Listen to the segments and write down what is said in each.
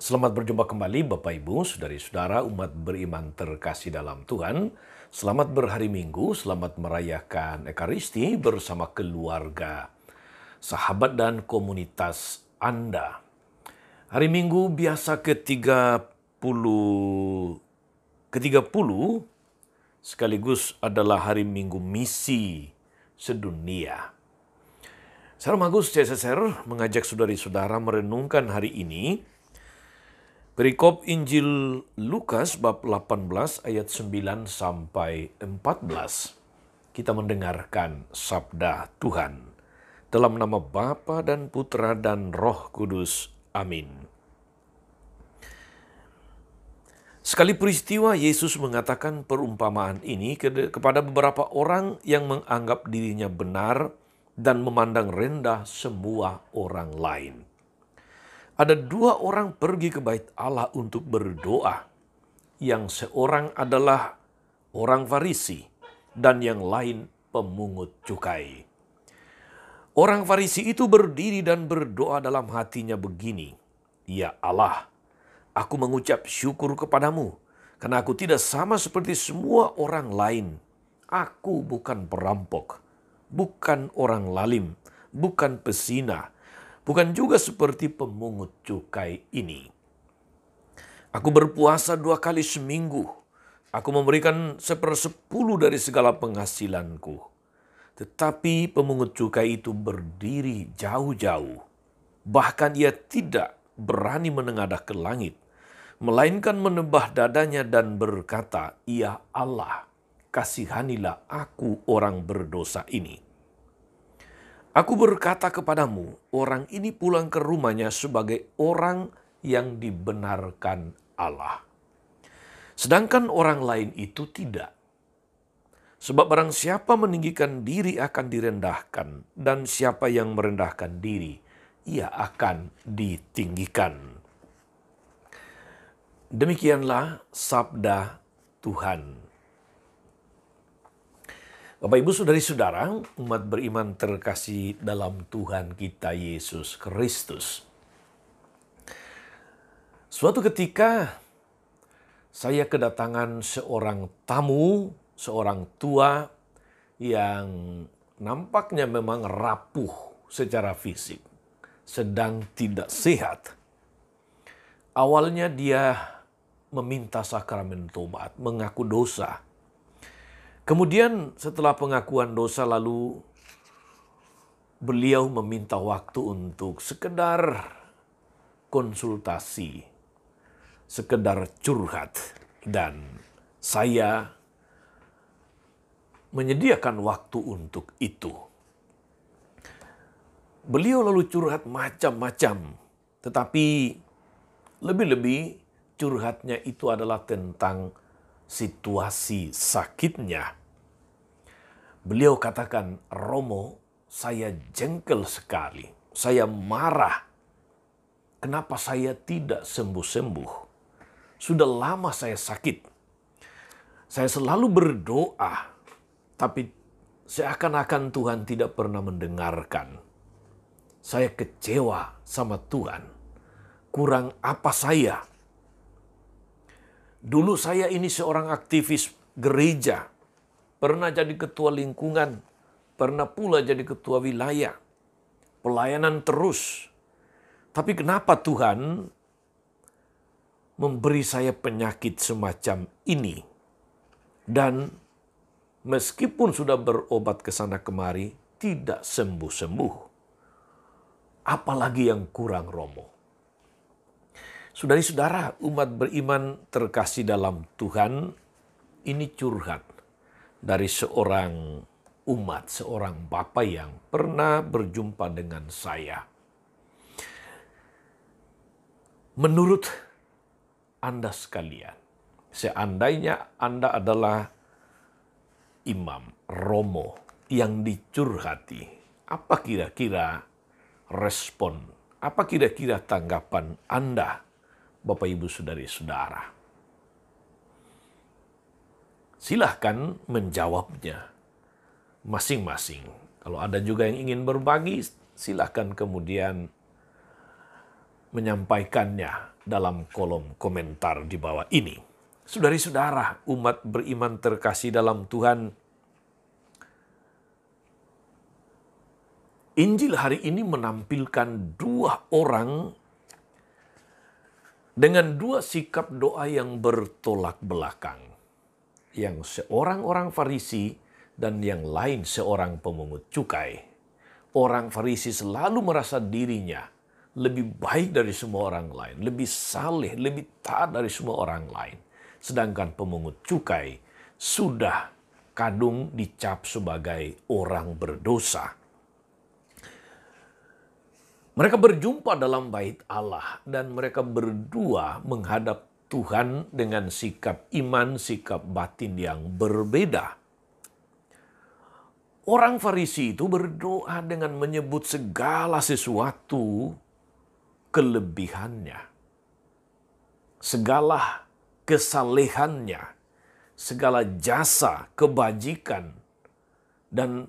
Selamat berjumpa kembali Bapak Ibu, Saudari-saudara umat beriman terkasih dalam Tuhan. Selamat berhari Minggu, selamat merayakan Ekaristi bersama keluarga, sahabat dan komunitas Anda. Hari Minggu biasa ke-30 sekaligus adalah hari Minggu misi sedunia. Saya Magus CSSR mengajak saudari-saudara merenungkan hari ini perikop Injil Lukas bab 18 ayat 9 sampai 14. Kita mendengarkan sabda Tuhan. Dalam nama Bapa dan Putra dan Roh Kudus. Amin. Sekali peristiwa Yesus mengatakan perumpamaan ini kepada beberapa orang yang menganggap dirinya benar dan memandang rendah semua orang lain. Ada dua orang pergi ke bait Allah untuk berdoa. Yang seorang adalah orang Farisi dan yang lain pemungut cukai. Orang Farisi itu berdiri dan berdoa dalam hatinya begini, "Ya Allah, aku mengucap syukur kepadamu karena aku tidak sama seperti semua orang lain. Aku bukan perampok, bukan orang lalim, bukan pesina, bukan juga seperti pemungut cukai ini. Aku berpuasa 2 kali seminggu. Aku memberikan 1/10 dari segala penghasilanku." Tetapi pemungut cukai itu berdiri jauh-jauh. Bahkan ia tidak berani menengadah ke langit, melainkan menebah dadanya dan berkata, "Ya Allah, kasihanilah aku orang berdosa ini." Aku berkata kepadamu, orang ini pulang ke rumahnya sebagai orang yang dibenarkan Allah. Sedangkan orang lain itu tidak. Sebab barang siapa meninggikan diri akan direndahkan, dan siapa yang merendahkan diri, ia akan ditinggikan. Demikianlah sabda Tuhan. Bapak Ibu Saudari-saudara, umat beriman terkasih dalam Tuhan kita Yesus Kristus. Suatu ketika saya kedatangan seorang tamu, seorang tua yang nampaknya memang rapuh secara fisik, sedang tidak sehat. Awalnya dia meminta sakramen tobat, mengaku dosa. Kemudian setelah pengakuan dosa lalu beliau meminta waktu untuk sekedar konsultasi, sekedar curhat, dan saya menyediakan waktu untuk itu. Beliau lalu curhat macam-macam, tetapi lebih-lebih curhatnya itu adalah tentang situasi sakitnya. Beliau katakan, "Romo, saya jengkel sekali. Saya marah. Kenapa saya tidak sembuh-sembuh? Sudah lama saya sakit. Saya selalu berdoa, tapi seakan-akan Tuhan tidak pernah mendengarkan. Saya kecewa sama Tuhan. Kurang apa saya? Dulu saya ini seorang aktivis gereja, pernah jadi ketua lingkungan, pernah pula jadi ketua wilayah, pelayanan terus. Tapi kenapa Tuhan memberi saya penyakit semacam ini? Dan meskipun sudah berobat ke sana kemari, tidak sembuh-sembuh. Apalagi yang kurang, Romo?" Saudari-saudara, umat beriman terkasih dalam Tuhan, ini curhat dari seorang umat, seorang bapak yang pernah berjumpa dengan saya. Menurut Anda sekalian, seandainya Anda adalah imam, romo yang dicurhati, apa kira-kira respon, apa kira-kira tanggapan Anda, Bapak Ibu Saudari-saudara? Silahkan menjawabnya masing-masing. Kalau ada juga yang ingin berbagi, silahkan kemudian menyampaikannya dalam kolom komentar di bawah ini. Saudari-saudara, umat beriman terkasih dalam Tuhan, Injil hari ini menampilkan dua orang dengan dua sikap doa yang bertolak belakang. Yang seorang orang Farisi dan yang lain seorang pemungut cukai. Orang Farisi selalu merasa dirinya lebih baik dari semua orang lain, lebih saleh, lebih taat dari semua orang lain. Sedangkan pemungut cukai sudah kadung dicap sebagai orang berdosa. Mereka berjumpa dalam bait Allah dan mereka berdua menghadap Tuhan dengan sikap iman, sikap batin yang berbeda. Orang Farisi itu berdoa dengan menyebut segala sesuatu kelebihannya, segala kesalehannya, segala jasa, kebajikan, dan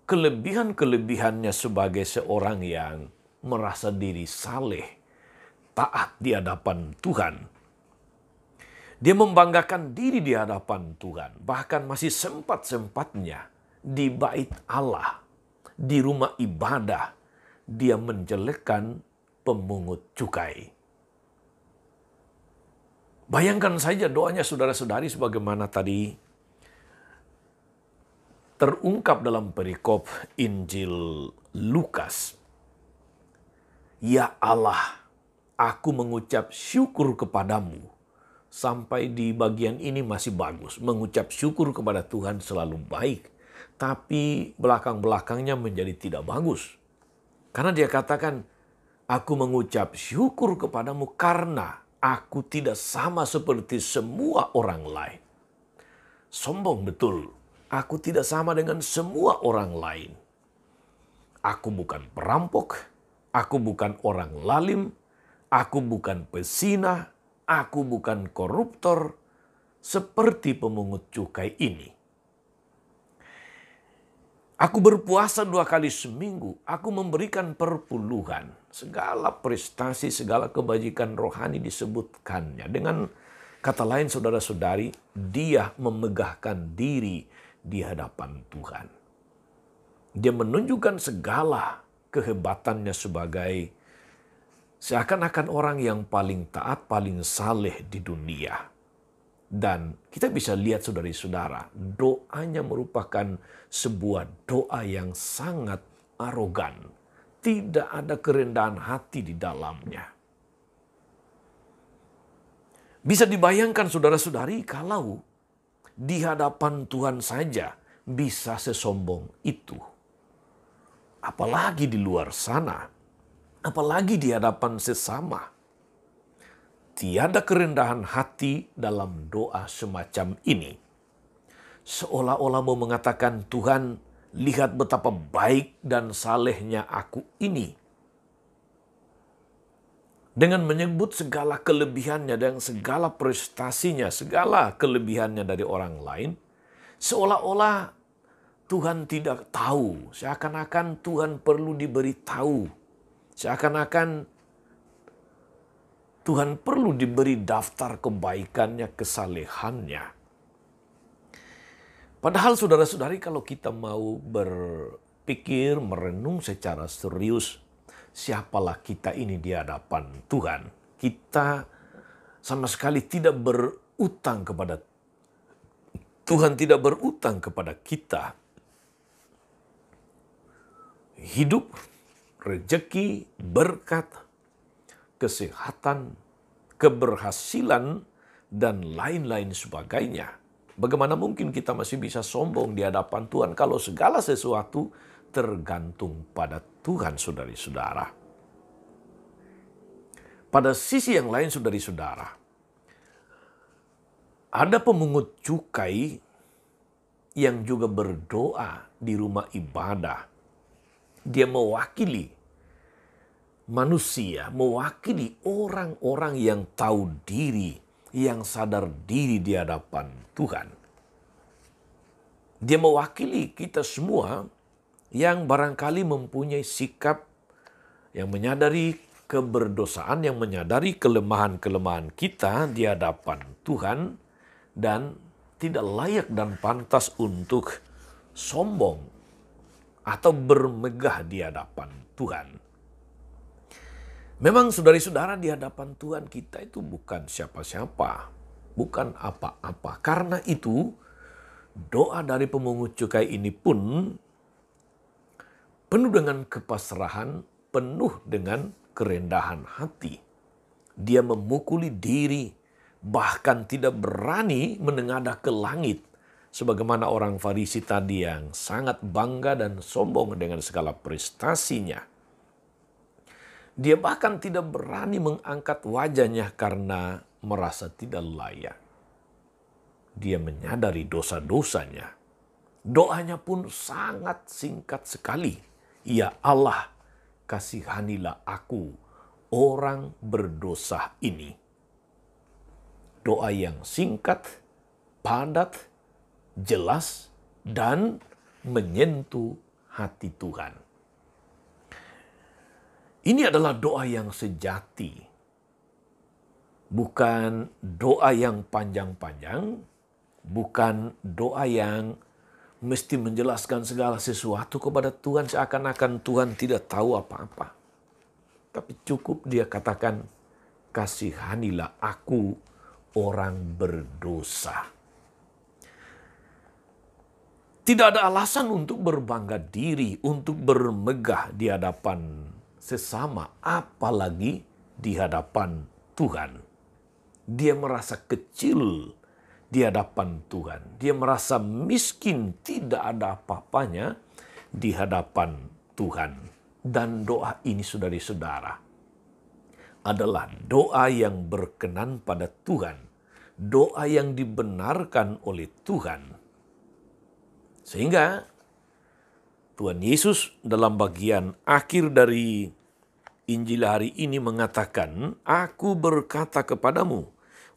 kelebihan-kelebihannya sebagai seorang yang merasa diri saleh, taat di hadapan Tuhan. Dia membanggakan diri di hadapan Tuhan, bahkan masih sempat-sempatnya di bait Allah, di rumah ibadah, dia menjelekkan pemungut cukai. Bayangkan saja doanya saudara-saudari sebagaimana tadi terungkap dalam perikop Injil Lukas. Ya Allah, aku mengucap syukur kepadamu. Sampai di bagian ini masih bagus. Mengucap syukur kepada Tuhan selalu baik. Tapi belakang-belakangnya menjadi tidak bagus. Karena dia katakan, aku mengucap syukur kepadamu karena aku tidak sama seperti semua orang lain. Sombong betul. Aku tidak sama dengan semua orang lain. Aku bukan perampok. Aku bukan orang lalim. Aku bukan pesina. Aku bukan koruptor seperti pemungut cukai ini. Aku berpuasa 2 kali seminggu. Aku memberikan perpuluhan. Segala prestasi, segala kebajikan rohani disebutkannya. Dengan kata lain saudara-saudari, dia memegahkan diri di hadapan Tuhan. Dia menunjukkan segala kehebatannya sebagai seakan-akan orang yang paling taat, paling saleh di dunia. Dan kita bisa lihat saudari-saudara, doanya merupakan sebuah doa yang sangat arogan. Tidak ada kerendahan hati di dalamnya. Bisa dibayangkan saudara-saudari kalau di hadapan Tuhan saja bisa sesombong itu. Apalagi di luar sana. Apalagi di hadapan sesama. Tiada kerendahan hati dalam doa semacam ini. Seolah-olah mau mengatakan, Tuhan, lihat betapa baik dan salehnya aku ini. Dengan menyebut segala kelebihannya dan segala prestasinya, segala kelebihannya dari orang lain, seolah-olah Tuhan tidak tahu. Seakan-akan Tuhan perlu diberitahu. Seakan-akan Tuhan perlu diberi daftar kebaikannya, kesalehannya. Padahal saudara-saudari kalau kita mau berpikir, merenung secara serius, siapalah kita ini di hadapan Tuhan. Kita sama sekali tidak berutang kepada Tuhan, tidak berutang kepada kita. Hidup, rejeki, berkat, kesehatan, keberhasilan, dan lain-lain sebagainya. Bagaimana mungkin kita masih bisa sombong di hadapan Tuhan kalau segala sesuatu tergantung pada Tuhan, saudari-saudara. Pada sisi yang lain, saudari-saudara, ada pemungut cukai yang juga berdoa di rumah ibadah. Dia mewakili manusia, mewakili orang-orang yang tahu diri, yang sadar diri di hadapan Tuhan. Dia mewakili kita semua yang barangkali mempunyai sikap yang menyadari keberdosaan yang menyadari kelemahan-kelemahan kita di hadapan Tuhan dan tidak layak dan pantas untuk sombong atau bermegah di hadapan Tuhan. Memang saudara-saudara, di hadapan Tuhan kita itu bukan siapa-siapa, bukan apa-apa. Karena itu doa dari pemungut cukai ini pun penuh dengan kepasrahan, penuh dengan kerendahan hati. Dia memukuli diri, bahkan tidak berani menengadah ke langit. Sebagaimana orang Farisi tadi yang sangat bangga dan sombong dengan segala prestasinya. Dia bahkan tidak berani mengangkat wajahnya karena merasa tidak layak. Dia menyadari dosa-dosanya. Doanya pun sangat singkat sekali. Ya Allah, kasihanilah aku, orang berdosa ini. Doa yang singkat, padat, jelas, dan menyentuh hati Tuhan. Ini adalah doa yang sejati. Bukan doa yang panjang-panjang, bukan doa yang mesti menjelaskan segala sesuatu kepada Tuhan seakan-akan Tuhan tidak tahu apa-apa. Tapi cukup dia katakan, kasihanilah aku, orang berdosa. Tidak ada alasan untuk berbangga diri, untuk bermegah di hadapan sesama, apalagi di hadapan Tuhan. Dia merasa kecil di hadapan Tuhan. Dia merasa miskin, tidak ada apa-apanya di hadapan Tuhan. Dan doa ini, saudara-saudara, adalah doa yang berkenan pada Tuhan. Doa yang dibenarkan oleh Tuhan. Sehingga Tuhan Yesus dalam bagian akhir dari Injil hari ini mengatakan, "Aku berkata kepadamu,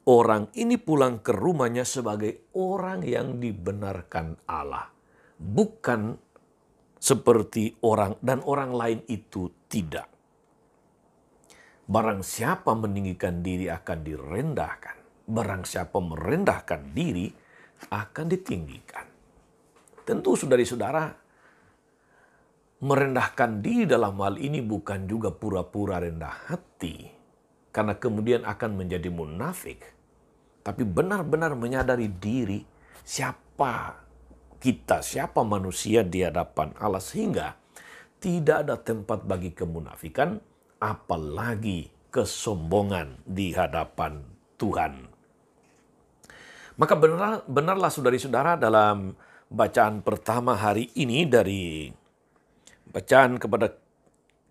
orang ini pulang ke rumahnya sebagai orang yang dibenarkan Allah. Bukan seperti orang dan orang lain itu tidak. Barang siapa meninggikan diri akan direndahkan. Barang siapa merendahkan diri akan ditinggikan." Tentu saudara-saudara, merendahkan diri dalam hal ini bukan juga pura-pura rendah hati, karena kemudian akan menjadi munafik. Tapi benar-benar menyadari diri siapa kita, siapa manusia di hadapan Allah, sehingga tidak ada tempat bagi kemunafikan, apalagi kesombongan di hadapan Tuhan. Maka benarlah saudari-saudara dalam bacaan pertama hari ini dari bacaan kepada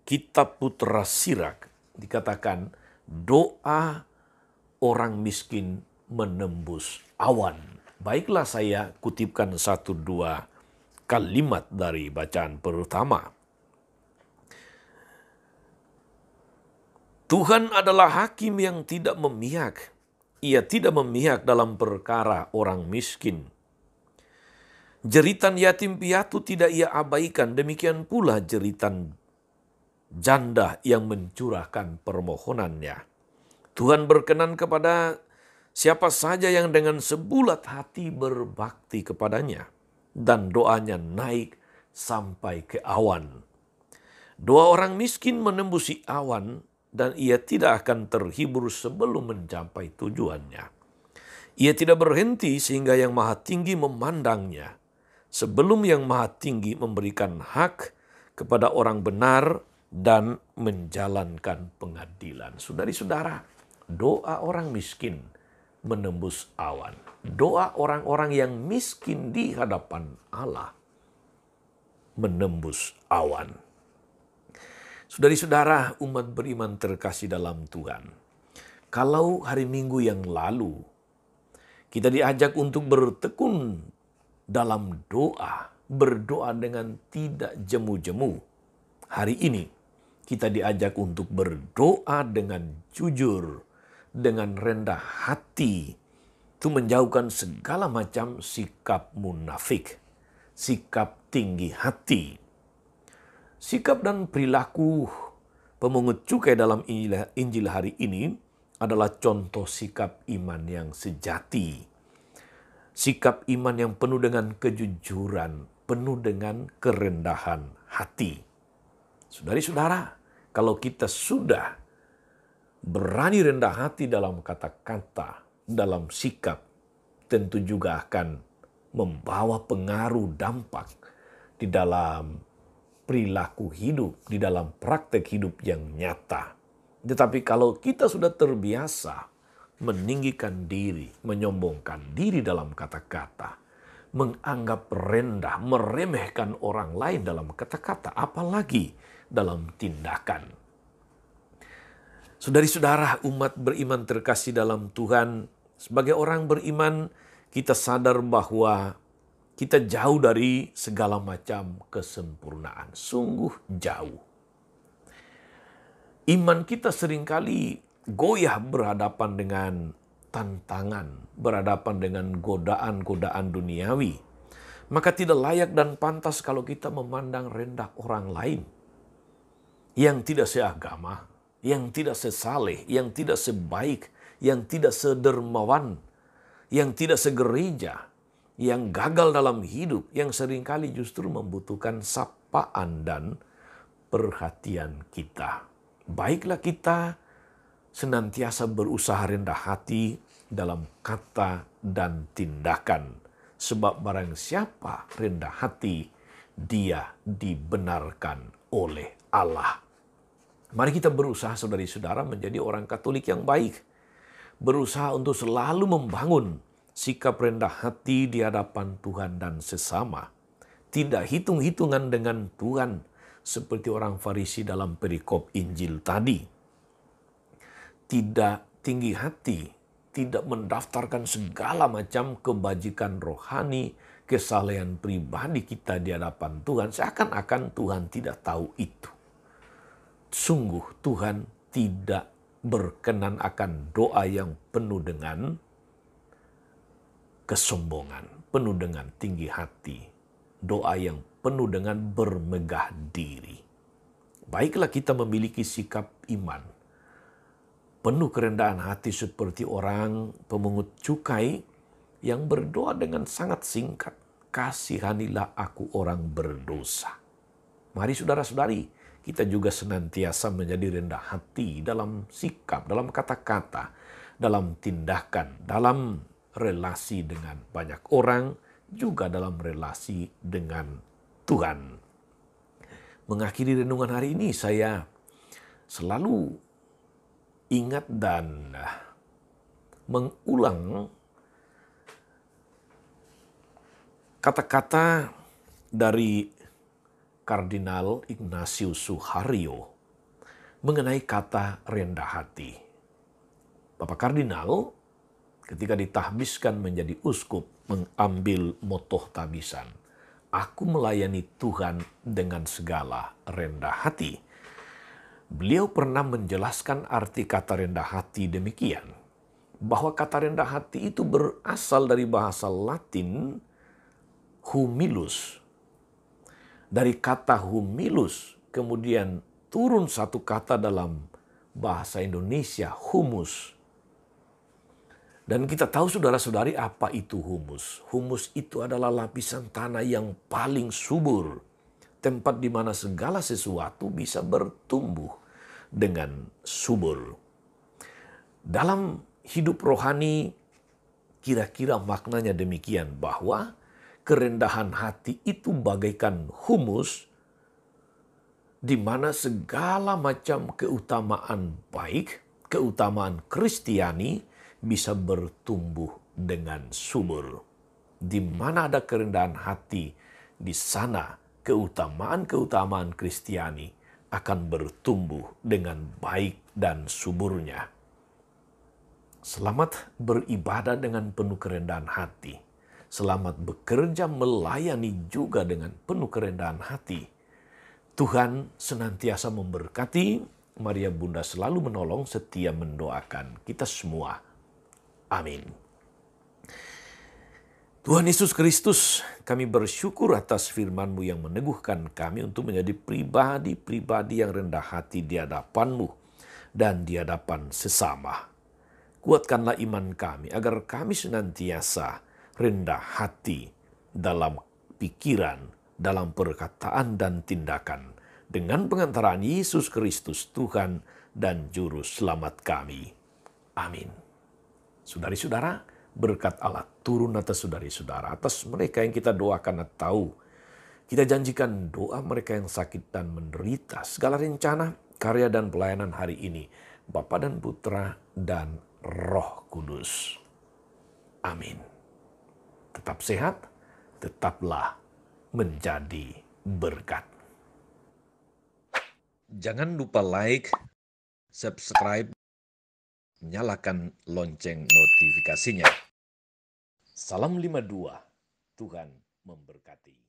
kitab Putra Sirak, dikatakan doa orang miskin menembus awan. Baiklah, saya kutipkan 1-2 kalimat dari bacaan pertama. Tuhan adalah hakim yang tidak memihak. Ia tidak memihak dalam perkara orang miskin. Jeritan yatim piatu tidak ia abaikan, demikian pula jeritan janda yang mencurahkan permohonannya. Tuhan berkenan kepada siapa saja yang dengan sebulat hati berbakti kepadanya, dan doanya naik sampai ke awan. Doa orang miskin menembusi awan, dan ia tidak akan terhibur sebelum mencapai tujuannya. Ia tidak berhenti sehingga yang Maha Tinggi memandangnya, sebelum yang Maha Tinggi memberikan hak kepada orang benar dan menjalankan pengadilan. Saudari-saudara, doa orang miskin menembus awan. Doa orang-orang yang miskin di hadapan Allah menembus awan. Saudari-saudara, umat beriman terkasih dalam Tuhan. Kalau hari Minggu yang lalu kita diajak untuk bertekun dalam doa, berdoa dengan tidak jemu-jemu. Hari ini kita diajak untuk berdoa dengan jujur, dengan rendah hati. Itu menjauhkan segala macam sikap munafik, sikap tinggi hati. Sikap dan perilaku Pemungut cukai dalam Injil hari ini adalah contoh sikap iman yang sejati. Sikap iman yang penuh dengan kejujuran, penuh dengan kerendahan hati. Saudari-saudara, kalau kita sudah berani rendah hati dalam kata-kata, dalam sikap, tentu juga akan membawa pengaruh dampak di dalam perilaku hidup, di dalam praktek hidup yang nyata. Tetapi kalau kita sudah terbiasa meninggikan diri, menyombongkan diri dalam kata-kata, menganggap rendah, meremehkan orang lain dalam kata-kata, apalagi dalam tindakan. Saudari-saudara, umat beriman terkasih dalam Tuhan, sebagai orang beriman, kita sadar bahwa kita jauh dari segala macam kesempurnaan. Sungguh jauh. Iman kita seringkali goyah berhadapan dengan tantangan, berhadapan dengan godaan-godaan duniawi. Maka tidak layak dan pantas kalau kita memandang rendah orang lain yang tidak seagama, yang tidak sesaleh, yang tidak sebaik, yang tidak sedermawan, yang tidak segereja, yang gagal dalam hidup, yang seringkali justru membutuhkan sapaan dan perhatian kita. Baiklah kita senantiasa berusaha rendah hati dalam kata dan tindakan. Sebab barang siapa rendah hati, dia dibenarkan oleh Allah. Mari kita berusaha, saudari-saudara, menjadi orang Katolik yang baik. Berusaha untuk selalu membangun sikap rendah hati di hadapan Tuhan dan sesama. Tidak hitung-hitungan dengan Tuhan seperti orang Farisi dalam perikop Injil tadi. Tidak tinggi hati, tidak mendaftarkan segala macam kebajikan rohani, kesalehan pribadi kita di hadapan Tuhan. Seakan-akan Tuhan tidak tahu itu. Sungguh Tuhan tidak berkenan akan doa yang penuh dengan kesombongan, penuh dengan tinggi hati, doa yang penuh dengan bermegah diri. Baiklah kita memiliki sikap iman, penuh kerendahan hati seperti orang pemungut cukai yang berdoa dengan sangat singkat, kasihanilah aku orang berdosa. Mari saudara-saudari, kita juga senantiasa menjadi rendah hati dalam sikap, dalam kata-kata, dalam tindakan, dalam relasi dengan banyak orang, juga dalam relasi dengan Tuhan. Mengakhiri renungan hari ini, saya selalu ingat dan mengulang kata-kata dari Kardinal Ignatius Suharyo mengenai kata rendah hati. Bapak Kardinal ketika ditahbiskan menjadi uskup mengambil moto tahbisan, aku melayani Tuhan dengan segala rendah hati. Beliau pernah menjelaskan arti kata rendah hati demikian, bahwa kata rendah hati itu berasal dari bahasa Latin humilus. Dari kata humilus kemudian turun satu kata dalam bahasa Indonesia, humus. Dan kita tahu saudara-saudari apa itu humus. Humus itu adalah lapisan tanah yang paling subur. Tempat di mana segala sesuatu bisa bertumbuh dengan subur. Dalam hidup rohani kira-kira maknanya demikian, bahwa kerendahan hati itu bagaikan humus di mana segala macam keutamaan baik, keutamaan Kristiani bisa bertumbuh dengan subur. Di mana ada kerendahan hati, di sana keutamaan-keutamaan Kristiani akan bertumbuh dengan baik dan suburnya. Selamat beribadah dengan penuh kerendahan hati. Selamat bekerja melayani juga dengan penuh kerendahan hati. Tuhan senantiasa memberkati. Maria Bunda selalu menolong, setia mendoakan kita semua. Amin. Tuhan Yesus Kristus, kami bersyukur atas firman-Mu yang meneguhkan kami untuk menjadi pribadi-pribadi yang rendah hati di hadapan-Mu dan di hadapan sesama. Kuatkanlah iman kami agar kami senantiasa rendah hati dalam pikiran, dalam perkataan dan tindakan. Dengan pengantaran Yesus Kristus, Tuhan dan Juru Selamat kami. Amin. Saudari-saudara, berkat Allah turun atas saudari-saudara, atas mereka yang kita doakan atau kita janjikan doa mereka yang sakit dan menderita. Segala rencana, karya dan pelayanan hari ini, Bapa dan Putra dan Roh Kudus. Amin. Tetap sehat, tetaplah menjadi berkat. Jangan lupa like, subscribe, nyalakan lonceng notifikasinya. Salam 52, Tuhan memberkati.